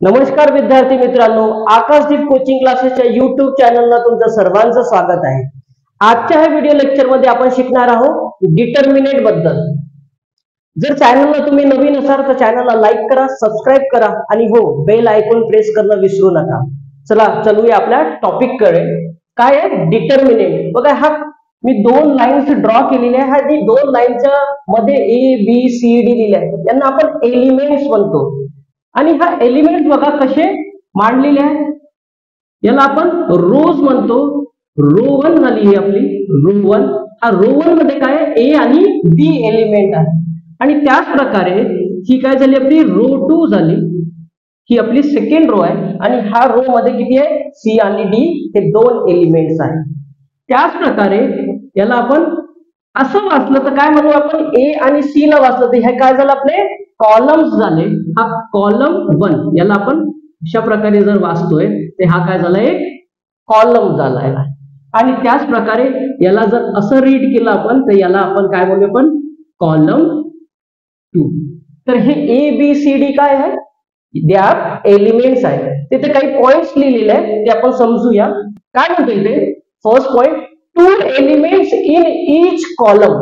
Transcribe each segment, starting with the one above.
नमस्कार विद्यार्थी मित्रांनो, आकाशदीप कोचिंग क्लासेसच्या YouTube चॅनलला तुमचं सर्वांचं स्वागत आहे। आजच्या ह्या व्हिडिओ लेक्चर मध्ये आपण शिकणार आहोत डिटर्मिनेंट बद्दल। जर चॅनलला तुम्ही नवीन असाल तर चॅनलला लाईक करा, सबस्क्राइब करा आणि हो बेल आयकॉन प्रेस करणं विसरू नका। चला चलूया आपल्या टॉपिक कडे। काय आहे डिटर्मिनेंट? बघा हा मी दोन लाईन्स ड्रॉ केलेल्या आहेत। हा दोन लाईनच्या मध्ये ए बी सी डी दिले आहेत, यांना आपण एलिमेंट्स म्हणतो। आणि हा एलिमेंट बघा कसे मांडलेले आहेत, याला आपण रोज म्हणतो। रो 1 झाली ही आपली रो 1। हा रो 1 मध्ये काय आहे, ए आणि बी एलिमेंट आहे। आणि त्याच प्रकारे ही काय झाली आपली रो 2 झाली, ही आपली सेकंड रो आहे। आणि हा रो मध्ये किती आहे, सी आणि डी हे दोन एलिमेंट्स आहेत। त्याच प्रकारे याला आपण असं वाचलं तर काय म्हणू आपण, ए आणि सी ला वाचलं तर हे काय झालं आपले कॉलम्स झाले। हा कॉलम 1 याला आपण अशा प्रकारे जर वाचतोय तर हा काय झाला, एक कॉलम झालाय। आणि त्याच प्रकारे याला जर असं रीड केलं आपण तर याला आपण काय म्हणू, आपण कॉलम 2। तर हे ए बी सी डी काय आहे, दे आर एलिमेंट्स आहे। तिथे काही पॉइंट्स लिहिलेले आहेत ते आपण समजूया। काय म्हणतो इथे first point, 2 elements in each column.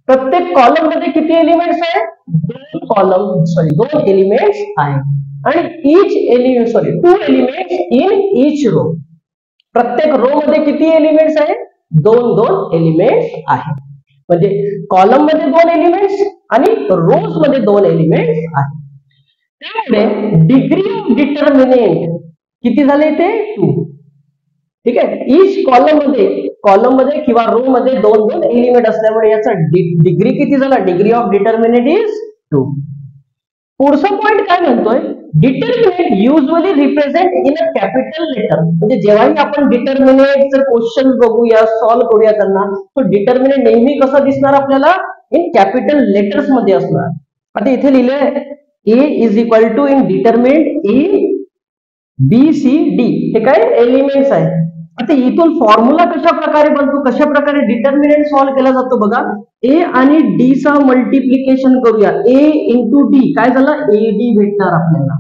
प्रत्येक कॉलम मध्ये किती एलिमेंट्स आहेत, दोन एलिमेंट्स आहेत। आणि each element 2 elements in each row. प्रत्येक रो मध्ये किती एलिमेंट्स आहेत, दोन एलिमेंट्स आहेत। म्हणजे कॉलम मध्ये 2 एलिमेंट्स आणि रोज मध्ये 2 एलिमेंट्स आहेत। त्यामुळे डिग्री ऑफ डिटर्मिनेंट किती झाले ते 2। ठीक आहे, ईच कॉलम मध्ये किंवा रो मध्ये 2 एलिमेंट असल्यामुळे याचा डिग्री किती झाला, डिग्री ऑफ डिटर्मिनेंट इज 2। पुढचा पॉइंट काय म्हणतोय, determinant usually represent in a capital letter. म्हणजे जेव्हाही आपण डिटर्मिनेंटचे क्वेश्चन बघूया, सॉल्व्ह करूया त्यांना, तो डिटर्मिनेंट नेहमी कसा दिसणार आपल्याला, इन कॅपिटल लेटर्स मध्ये असणार। आता इथे लिहिलंय A is equal to in determinant A B C D, हे काय एलिमेंट्स आहे। आता इथून फॉर्म्युला कशा प्रकारे बनतो, कशा प्रकारे डिटर्मिनेंट सॉल्व्ह केला जातो बघा। ए आणि डी चा मल्टिप्लिकेशन करूया, ए इंटू डी काय झालं, ए डी भेटणार आपल्याला।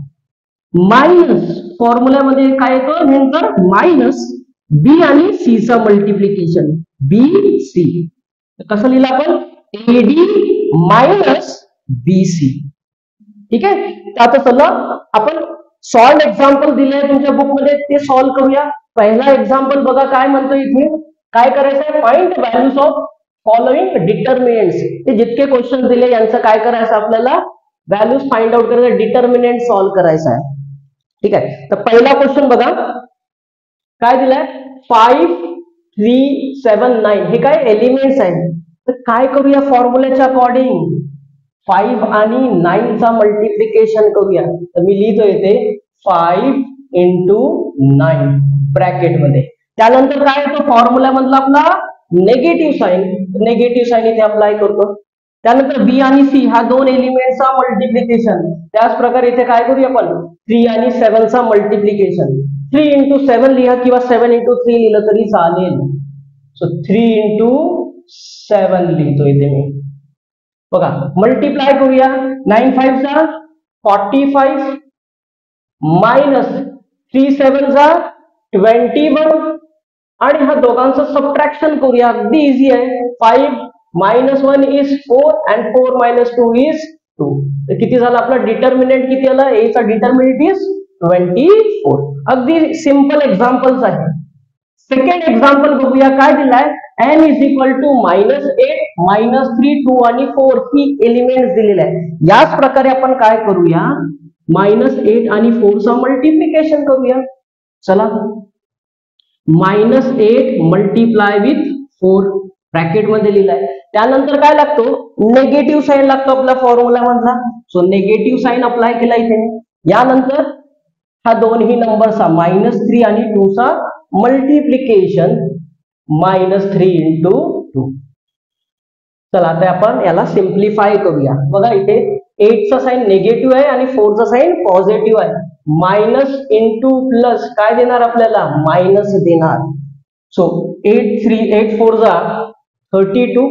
मायनस फॉर्म्युल्यामध्ये काय येतो नंतर मायनस बी आणि सी चा मल्टिप्लिकेशन, बी सी। कसं लिहिलं आपण, A D minus B C. ठीक आहे, आता चला आपण सॉल्व एक्झाम्पल दिले आहे तुमच्या बुक मध्ये, ते सॉल्व करूया। पहिला एक्झाम्पल बघा काय म्हणतो इथे, काय करायचं, find values of following determinants. ते जितके क्वेश्चन दिले यांचं काय करायचं आपल्याला, व्हॅल्यूज फाइंड आउट करायचं, डिटर्मिनेंट सॉल्व करायचं आहे। ठीक आहे, तर पहिला क्वेश्चन बघा काय दिलाय, 5 3 7 9 हे काय एलिमेंट्स आहेत। तर काय करूया फॉर्म्युल्याच्या अकॉर्डिंग, 5 आणि 9 चा मल्टिप्लिकेशन करूया। तर मी लिहितो इथे 5 इंटू 9 ब्रॅकेट मध्ये। त्यानंतर काय येतो फॉर्म्युला मधला आपला नेगेटिव्ह साइन इथे अप्लाय करतो। त्यानंतर बी आणि सी हा 2 एलिमेंटचा मल्टिप्लिकेशन, त्याच प्रकारे इथे काय करूया आपण 3 आणि 7 चा मल्टिप्लिकेशन। 3 इंटू 7 लिहा किंवा 7 इंटू 3 लिहिलं तरी चालेल। सो 3 इंटू 7 लिहितो इथे मी। बघा मल्टिप्लाय करूया, 9 5 जा 45 मायनस 3 7 जा 21 आणि हा दोघांचं सबट्रॅक्शन करूया, अगदी इझी आहे। 5 minus 1 is 4 and 4 minus 2 is 2। तर किती झाला आपला डिटर्मिनेंट, किती आला, ए चा डिटर्मिनेंट इज 24। अगदी सिंपल एक्झाम्पल्स आहे। सेकंड एक्झाम्पल बघूया काय दिलाय, n इज इक्वल टू -8 -3 2 आणि 4 ही एलिमेंट्स दिलेले आहेत। याच प्रकारे आपण काय करूया, -8 आणि 4 चा मल्टिप्लिकेशन करूया। चला -8 मल्टिप्लाय विथ 4 ब्रॅकेट मध्ये लिहिलाय। त्यानंतर काय लागतो, नेगेटिव्ह साइन लागतो आपल्या फॉर्म्युला मधला। सो नेगेटिव्ह साइन अप्लाय केला इथे। यानंतर हा दोन्ही नंबरचा -3 आणि 2 चा मल्टिप्लिकेशन, -3 इंटू 2। चला आता आपण याला सिंप्लिफाय करूया। बघा इथे 8 चा साइन निगेटिव्ह आहे आणि 4 चा साइन पॉझिटिव्ह आहे। मायनस इंटू प्लस काय देणार आपल्याला, मायनस देणार। सो 8 4 जा 32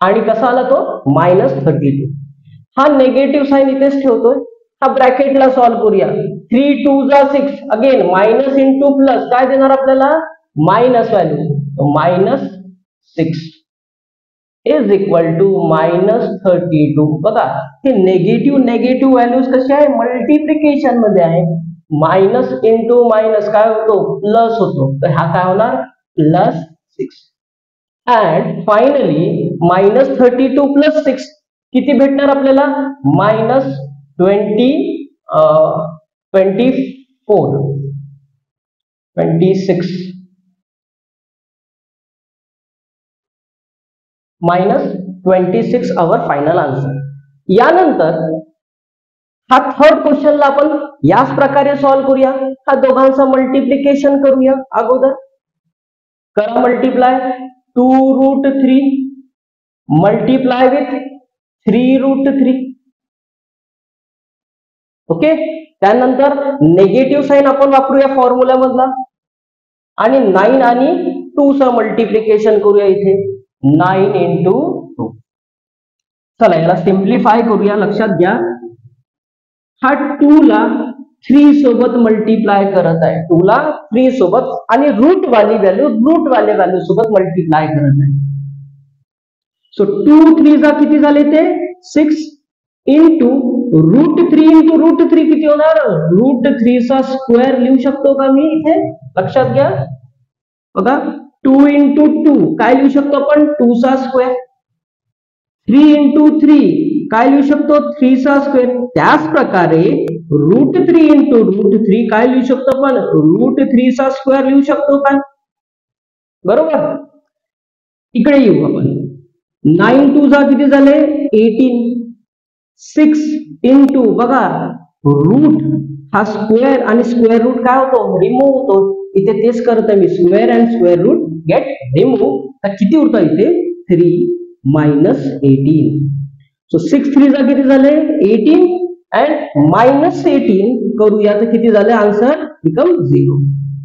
आणि कसा आला तो -32। हा नेगेटिव्ह साइन इथेच ठेवतोय, हा ब्रॅकेटला सॉल्व्ह करूया। 3 2 जा 6, अगेन मायनस इंटू प्लस काय देणार आपल्याला, minus value, minus 6 is equal to minus 32. बघा हे नेगेटिव्ह व्हॅल्यूज कशी आहे, मल्टिप्लिकेशन मध्ये आहे. मायनस इंटू मायनस काय होतो, प्लस होतो. तर हा काय होणार, plus 6. And finally minus 32 plus 6 किती भेटणार आपल्याला, minus 26 minus 26 our final answer. यानंतर हा थर्ड क्वेश्चनला आपण याच प्रकारे सॉल्व्ह करूया. हा दोघांचा मल्टिप्लिकेशन करूया. अगोदर करा मल्टिप्लाय, 2√3 मल्टिप्लाय विथ 3√3. ओके, त्यानंतर निगेटिव्ह साइन आपण वापरूया फॉर्म्युला मधला आणि 9 आणि 2 चं मल्टिप्लिकेशन करूया. इथे 9 इंटू 2. चला याला सिम्प्लिफाय करूया. लक्षात घ्या हा 2 ला 3 सोबत मल्टिप्लाय करत आहे, 2 ला 3 सोबत आणि रूट वाली व्हॅल्यू सोबत मल्टिप्लाय करत आहे. सो 2 3 जा किती झाले ते 6 इंटू √3 किती होणार, √3 चा स्क्वेअर लिहू शकतो का मी इथे. लक्षात घ्या बघा 2 इंटू 2 काय लिहू शकतो आपण, 2 चा स्क्वेअर. 3 इंटू 3 काय लिहू शकतो, 3 चा स्क्वेअर. त्याच प्रकारे √3 इंटू √3 काय लिहू शकतो आपण, √3 चा स्क्वेअर लिहू शकतो का. बरोबर, इकडे येऊ आपण. 9 2 जा किती झाले 18. 6 इंटू बघा रूट हा स्क्वेअर आणि स्क्वेअर रूट काय होतो, रिमूव्ह होतो. इथे तेच करत आहे मी, square and square root get remove. तर किती होतं इथे 3 मायनस 18. सो 6 3 जा किती झाले 18 अँड मायनस 18 करूया तर किती झाले, आन्सर बिकम 0.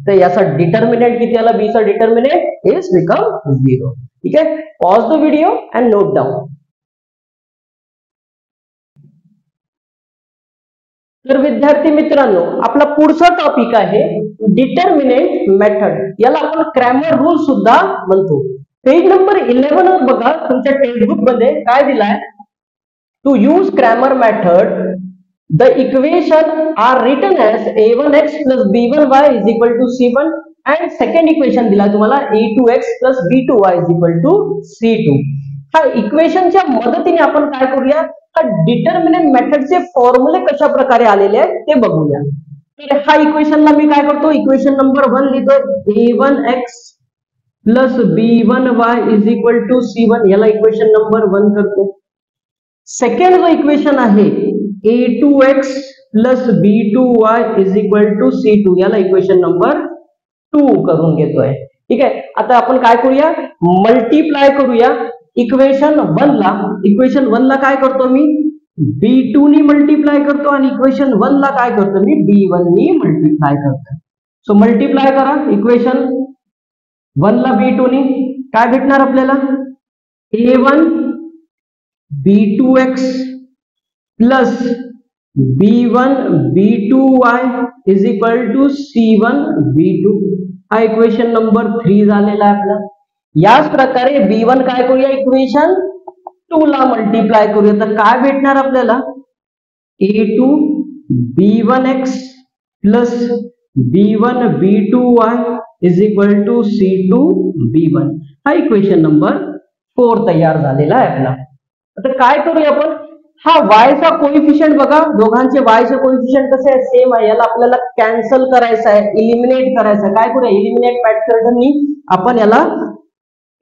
तर याचा डिटर्मिनंट किती आला, बी चा डिटर्मिनंट इज बिकम 0. ठीक आहे, pause the video and note down. तर विद्यार्थी मित्रांनो आपला पुढचा टॉपिक आहे डिटर्मिनेंट मेथड. याला आपण क्रॅमर रूल सुद्धा म्हणतो. पेज नंबर 11 वर बघा तुमच्या टेक्स्टबुक मध्ये काय दिलाय, to use Cramer method the equation are written as a1x plus b1y is equal to c1 and second equation दिला तुम्हाला a2x plus b2y is equal to c2. हा इक्वेशनच्या मदतीने आपण काय करूया, हा डिटर्मिनंट मेथडचे फॉर्म्युले कशा प्रकारे आलेले आहेत ते बघूया. तर हा इक्वेशनला मी काय करतो, इक्वेशन नंबर 1 लिहितो a1x plus b1y is equal to c1. याला इक्वेशन नंबर 1 करतो. सेकंड जो इक्वेशन आहे a2x plus b2y is equal to c2. याला इक्वेशन नंबर 2 करून घेतोय. ठीक आहे, आता आपण काय करूया, मल्टिप्लाय करूया इक्वेशन 1 ला. इक्वेशन 1 ला काय करतो मी, b2 नी मल्टिप्लाय करतो आणि इक्वेशन 1 ला काय करतो मी, b1 नी मल्टिप्लाय करतो. सो मल्टिप्लाय करा इक्वेशन 1 ला b2 नी काय भेटणार आपल्याला, a1 b2x plus b1 b2y is equal to c1 b2. हा इक्वेशन नंबर 3 झालेला आहे आपला. याच प्रकारे b1 काय करूया, इक्वेशन 2 ला मल्टिप्लाय करूया तर काय भेटणार आपल्याला, a2 b1x plus b1 b2y is equal to c2 b1. हा इक्वेशन नंबर 4 तयार झालेला आहे आपला. आता काय करूया आपण, हा y चा कोएफिशिएंट बघा, दोघांचे y चे कोएफिशिएंट कसे आहे, सेम आहे. याला आपल्याला कॅन्सल करायचं आहे, इलिमिनेट करायचं आहे. काय करूया, इलिमिनेट मेथडनी आपण याला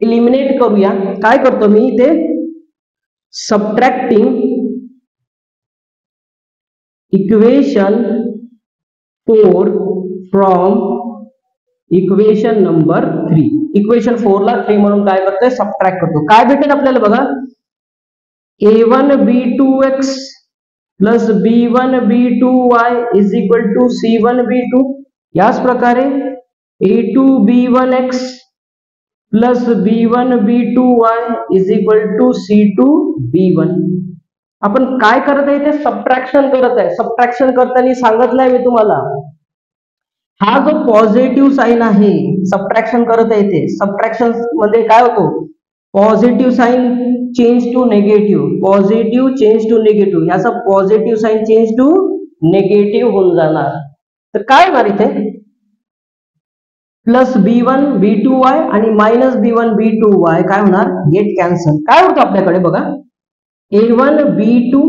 इलिमिनेट करूया. काय करतो मी इथे, subtracting equation 4 from equation number 3. Equation 4 ला 3 म्हणून काय करतोय, सबट्रॅक्ट करतो. काय भेटेल आपल्याला बघा, a1 b2x plus b1 b2y is equal to c1 b2. याच प्रकारे a2 b1x plus b1 b2y is equal to c2 b1. आपण काय करत आहे ते सबट्रॅक्शन करत आहे. सबट्रॅक्शन करताना सांगितलंय मी तुम्हाला, हा जो पॉझिटिव्ह साइन आहे, सबट्रॅक्शन करत आहे ते, सबट्रॅक्शन मध्ये काय होतो, positive sign change to negative, positive change to negative, ह्याचा positive sign change to negative होऊन जाणार. तर काय होणार इथे, प्लस B1 B2y आणि मायनस B1 B2y काय होणार, गेट कॅन्सल. काय होतं आपल्याकडे बघा, A1 B2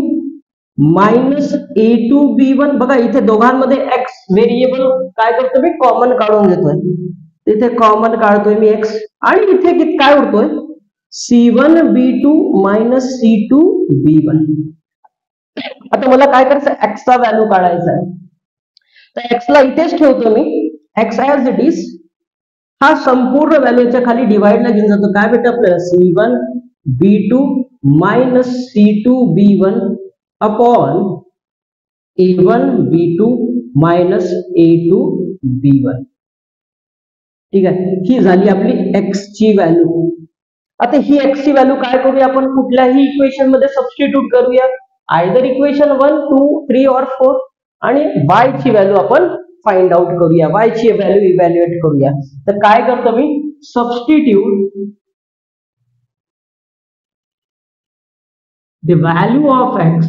minus A2 B1. बघा इथे दोघांमध्ये x व्हेरिएबल काय करतो मी, कॉमन काढून घेतोय. इथे कॉमन काढतोय मी x, आणि इथे काय उरतोय, C1 B2 minus C2 B1. आता मला काय करायचं, x चा व्हॅल्यू काढायचा आहे. तर x ला इथेच ठेवतो मी, x ऍज इट इज. हा संपूर्ण व्हॅल्यूच्या खाली डिवाइडला घेऊन जातो. काय भेटतं आपल्याला, C1 B2 minus C2 B1 upon A1 B2 minus A2 B1. ठीक आहे, ही झाली आपली x ची व्हॅल्यू. आता ही x ची व्हॅल्यू काय करूया आपण, कुठल्याही इक्वेशन मध्ये सबस्टिट्यूट करूया, आयदर इक्वेशन 1 2 3 और 4, आणि y ची व्हॅल्यू आपण फाइंड आउट करूया, y ची व्हॅल्यू इव्हॅल्युएट करूया. तर काय करतो मी, substitute the value of x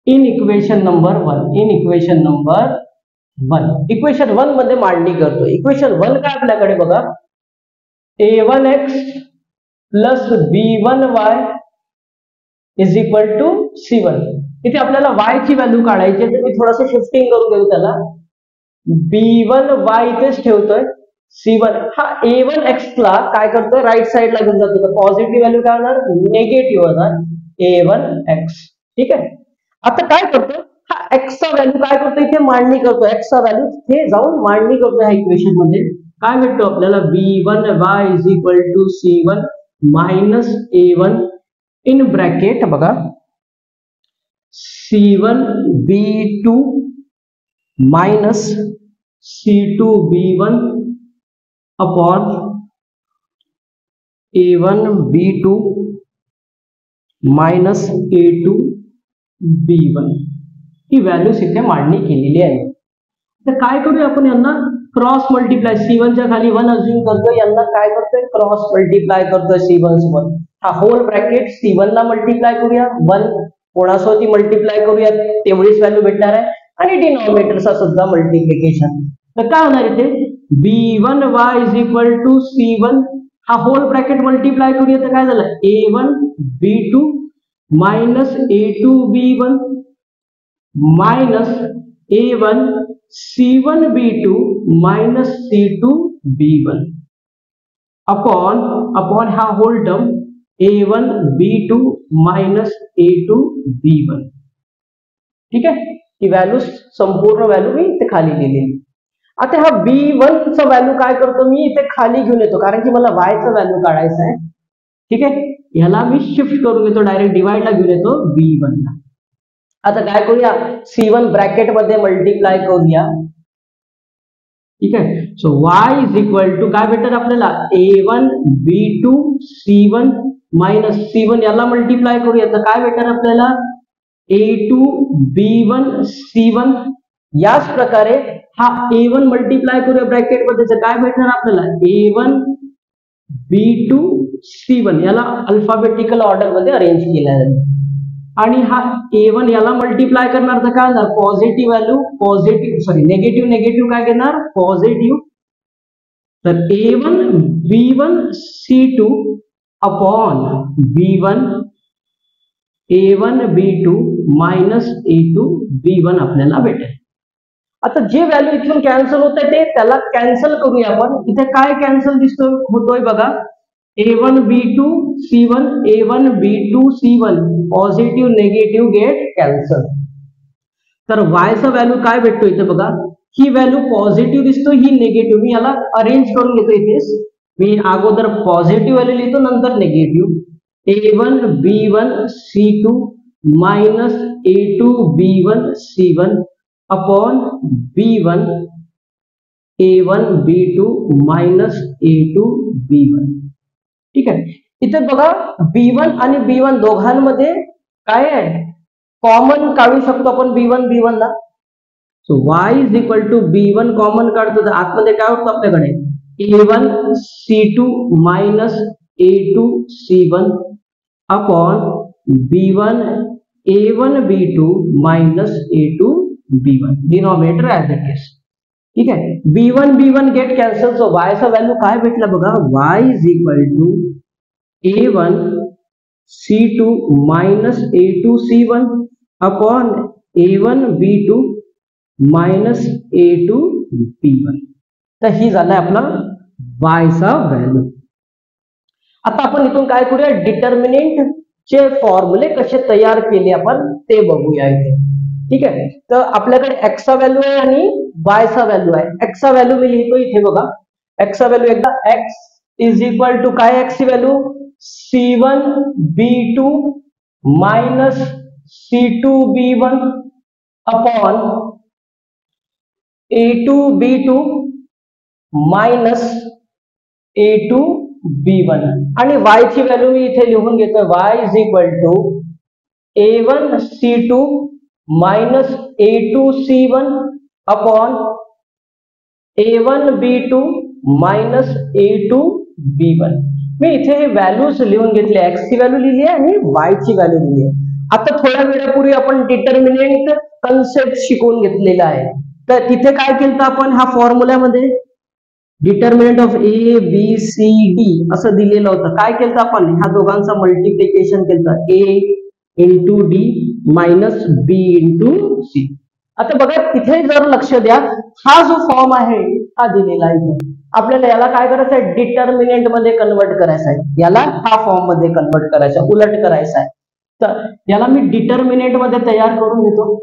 in equation number 1, in equation number 1. Equation 1 मध्ये मांडणी करतो. इक्वेशन 1 काय आपल्याकडे बघा, A1x plus B1y is equal to C1. इथे आपल्याला y ची व्हॅल्यू काढायची आहे, तर मी थोडंसं शिफ्टिंग करून घेऊ त्याला. B1y इथेच ठेवतोय, C1 हा A1x ला काय करतोय, राईट साइडला घेऊन जातो. तर पॉझिटिव्ह व्हॅल्यू काय होणार, निगेटिव्ह होणार, A1x. ठीक आहे, आता काय करतो, हा x चा व्हॅल्यू काय करतो, इथे मांडणी करतो. x चा व्हॅल्यू इथे जाऊन मांडणी करतो ह्या इक्वेशन मध्ये. काय भेटतो आपल्याला, B1y is equal to C1 minus A1 in bracket बघा, C1 B2 minus C2 B1 upon A1 B2 minus A2 B1. ही व्हॅल्यूज इथे मांडणी केलेली आहे. तर काय करूया आपण, यांना क्रॉस मल्टिप्लाय, C1 च्या खाली 1 अज्युम करतो, यांना काय करतोय, क्रॉस मल्टिप्लाय करतोय C1 सोबत. हा होल ब्रॅकेट C1 ला मल्टिप्लाय करूया, 1 कोणासोबत मल्टिप्लाय करूया, तेवढीच व्हॅल्यू भेटणार आहे, आणि डिनॉमिनेटरचा सुद्धा मल्टिप्लिकेशन. तर काय होणार इथे, B1y is equal to C1, हा होल ब्रॅकेट मल्टिप्लाय करूया, तर काय झालं, A1 B2 minus A2 B1 minus A1 C1 B2 minus C2 B1 upon हा whole term A1 B2 minus A2 B1. ठीक आहे, ही व्हॅल्यू संपूर्ण व्हॅल्यू मी इथे खाली लिहिलेली. आता हा B1 चा व्हॅल्यू काय करतो मी, इथे खाली घेऊन येतो, कारण की मला y चा व्हॅल्यू काढायचा आहे. ठीक आहे, ह्याला मी शिफ्ट करून घेतो, डायरेक्ट डिवाइडला घेऊन येतो B1 ला. आता काय करूया, C1 ब्रॅकेट मध्ये मल्टिप्लाय करूया. ठीक आहे, so y is equal to काय भेटणार आपल्याला, A1 B2 C1 minus C1 याला मल्टिप्लाय करूया, तर काय भेटणार आपल्याला, A2 B1 C1. याच प्रकारे हा A1 मल्टिप्लाय करूया ब्रॅकेट मध्ये, तर काय भेटणार आपल्याला, A1 B2 C1 याला अल्फाबेटिकल ऑर्डर मध्ये अरेंज केला आहे. आणि हा A1 याला मल्टिप्लाय करणार, तर काय होणार, पॉझिटिव्ह व्हॅल्यू निगेटिव्ह निगेटिव्ह काय घेणार, पॉझिटिव्ह. तर A1 B1 C2 upon B1 A1 B2 minus A2 B1 आपल्याला भेटेल. आता जे व्हॅल्यू इथून कॅन्सल होत आहे, ते त्याला कॅन्सल करूया आपण. इथे काय कॅन्सल होतोय बघा, A1 B2 C1 A1 B2 C1 positive negative get cancel. तर y चा व्हॅल्यू काय भेटतो इथे बघा, ही व्हॅल्यू पॉझिटिव्ह दिसतो, ही निगेटिव्ह. मी याला अरेंज करून घेतो. इथेच मी अगोदर पॉझिटिव्ह व्हॅल्यू लिहितो, नंतर negative. A1 B1 C2 minus A2 B1 C1 upon B1 A1 B2 minus A2 B1. ठीक आहे, इथे बघा B1 आणि B1 दोघांमध्ये काय आहे, कॉमन काढू शकतो आपण B1 ला. So y is equal to B1 common काढतो तर आतमध्ये काय होतं आपल्याकडे, A1 C2 minus A2 C1 upon B1 A1 B2 minus A2 B1, denominator as it is. ठीक आहे, B1 get cancel. So y चा व्हॅल्यू काय भेटला बघा, y is equal to A1 C2 minus A2 C1 upon A1 B2 minus A2 B1. तर ही झालाय आपला y चा व्हॅल्यू. आता आपण इथून काय करूया, डिटर्मिनंट चे फॉर्म्युले कसे तयार केले आपण ते बघूया इथे. ठीक आहे, तर आपल्याकडे x चा व्हॅल्यू आहे आणि y चा व्हॅल्यू आहे. x चा व्हॅल्यू मी लिहितो इथे बघा, x चा व्हॅल्यू एकदा, x इज इक्वल टू काय, x ची value C1 B2 minus C2 B1 upon A2 B2 minus A2 B1 आणि y ची व्हॅल्यू मी इथे लिहून घेतो, y is equal to A1 C2 minus A2 C1 upon A1 B2 minus A2 B1. मी इथे हे व्हॅल्यूज लिहून घेतले, x ची व्हॅल्यू लिहिली आहे आणि y ची व्हॅल्यू लिहिली आहे. आता थोड्या वेळापूर्वी आपण डिटर्मिनंट कन्सेप्ट शिकून घेतलेला आहे, तर तिथे काय केलं आपण, ह्या फॉर्म्युल्यामध्ये determinant of A B C D असं दिलेलं होतं. काय केलं आपण, ह्या दोघांचं मल्टिप्लिकेशन केलं, A into D minus B into C. आता बघा तिथे जर लक्ष द्या, हा जो फॉर्म आहे हा दिलेला आहे, आपल्याला याला काय करायचं आहे, डिटर्मिनंट मध्ये कन्वर्ट करायचं आहे, याला हा फॉर्म मध्ये कन्वर्ट करायचं आहे, उलट करायचं आहे. तर याला मी डिटर्मिनंट मध्ये तयार करून घेतो.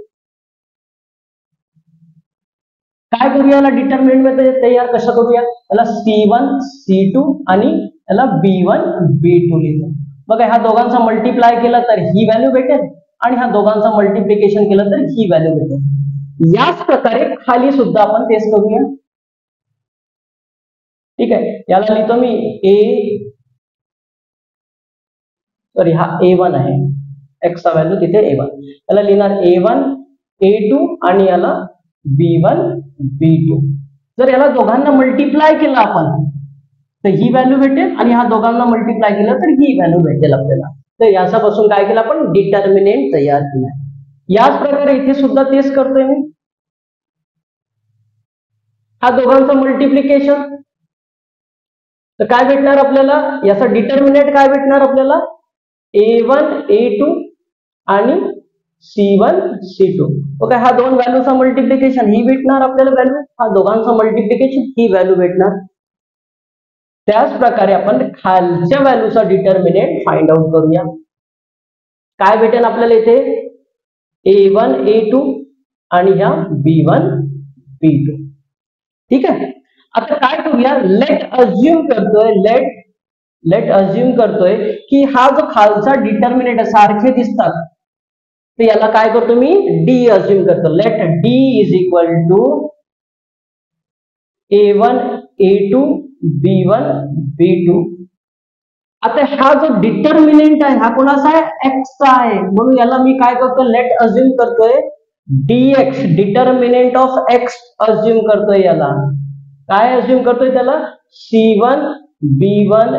काय करूया, याला डिटर्मिनंट मध्ये तयार कसं करूया, याला C1 C2 आणि याला B1 B2 लिहितो. बघा ह्या दोघांचा मल्टिप्लाय केलं तर ही व्हॅल्यू भेटेल आणि ह्या दोघांचा मल्टिप्लिकेशन केलं तर ही व्हॅल्यू भेटेल. याच प्रकारे खाली सुद्धा आपण तेच करूया. ठीक आहे, याला लिहितो मी हा A1 आहे, x चा व्हॅल्यू तिथे A1, याला लिहिणार A1 A2 आणि याला B1 B2. जर याला दोघांना मल्टिप्लाय केलं आपण तर ही व्हॅल्यू भेटेल आणि ह्या दोघांना मल्टिप्लाय केलं तर ही व्हॅल्यू भेटेल आपल्याला. तर याच्यापासून काय केलं आपण, डिटर्मिनंट तयार केला. याच प्रकारे इथे सुद्धा तेच करतोय मी, हा दोघांचं मल्टिप्लिकेशन. तर काय भेटणार आपल्याला, याचा डिटर्मिनंट काय भेटणार आपल्याला, A1 A2 आणि C1 C2. ओके, हा दोन व्हॅल्यूचा मल्टिप्लिकेशन ही भेटणार आपल्याला व्हॅल्यू, हा दोघांचा मल्टिप्लिकेशन ही व्हॅल्यू भेटणार. त्याच प्रकारे आपण खालच्या व्हॅल्यूचा डिटर्मिनंट फाइंड आउट करूया. काय भेटेल आपल्याला इथे, A1 A2 आणि ह्या B1 B2. ठीक आहे, आता काय करूया, लेट अज्युम करतोय की हा जो खालचा डिटर्मिनंट सारखे दिसतात, तर याला काय करतो मी, D अज्युम करतो. Let D is equal to A1 A2 B1 B2. आता हा जो डिटर्मिनंट आहे हा कोणाचा आहे, x चा आहे, म्हणून याला मी काय करतो, लेट अज्युम करतोय dx, determinant of x assume करतोय. याला काय अज्युम करतोय, त्याला C1 B1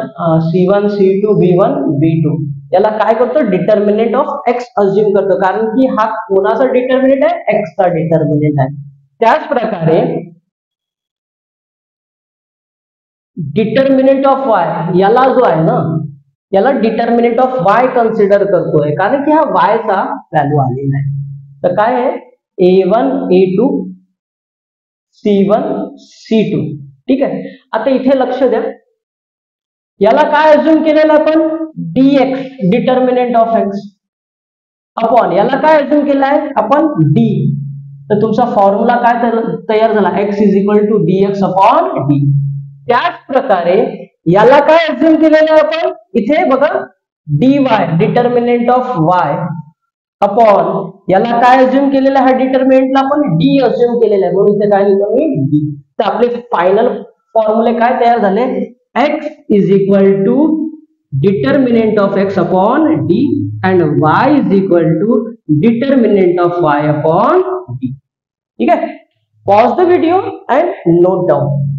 C1 C2 B1 B2. याला काय करतो, डिटर्मिनंट ऑफ x अज्युम करतो, कारण की हा कोणाचा डिटर्मिनंट आहे, x चा डिटर्मिनंट आहे. त्याच प्रकारे डिटर्मिनंट ऑफ y, याला जो आहे ना, याला डिटर्मिनंट ऑफ y कन्सिडर करतोय, कारण की हा y चा व्हॅल्यू आलेला आहे. तर काय आहे, A1 A2 C1 C2. ठीक आहे, आता इथे लक्ष द्या, याला काय अज्युम केलेलं आपण, dx, determinant of x upon याला काय अज्युम केलं आहे आपण, d. तर तुमचा फॉर्म्युला काय तयार झाला, x is equal to dx upon d. त्याच प्रकारे याला काय अज्युम केलेलं आहे आपण, इथे बघा dy, determinant of y upon याला काय अज्युम केलेलं आहे, डिटर्मिनंटला आपण d अज्युम केलेलं आहे, म्हणून इथे काय लिहितो मी, d. तर आपले फायनल फॉर्म्युले काय तयार झाले, x is equal to determinant of x upon d and y is equal to determinant of y upon d. ठीक है, pause the video and note down.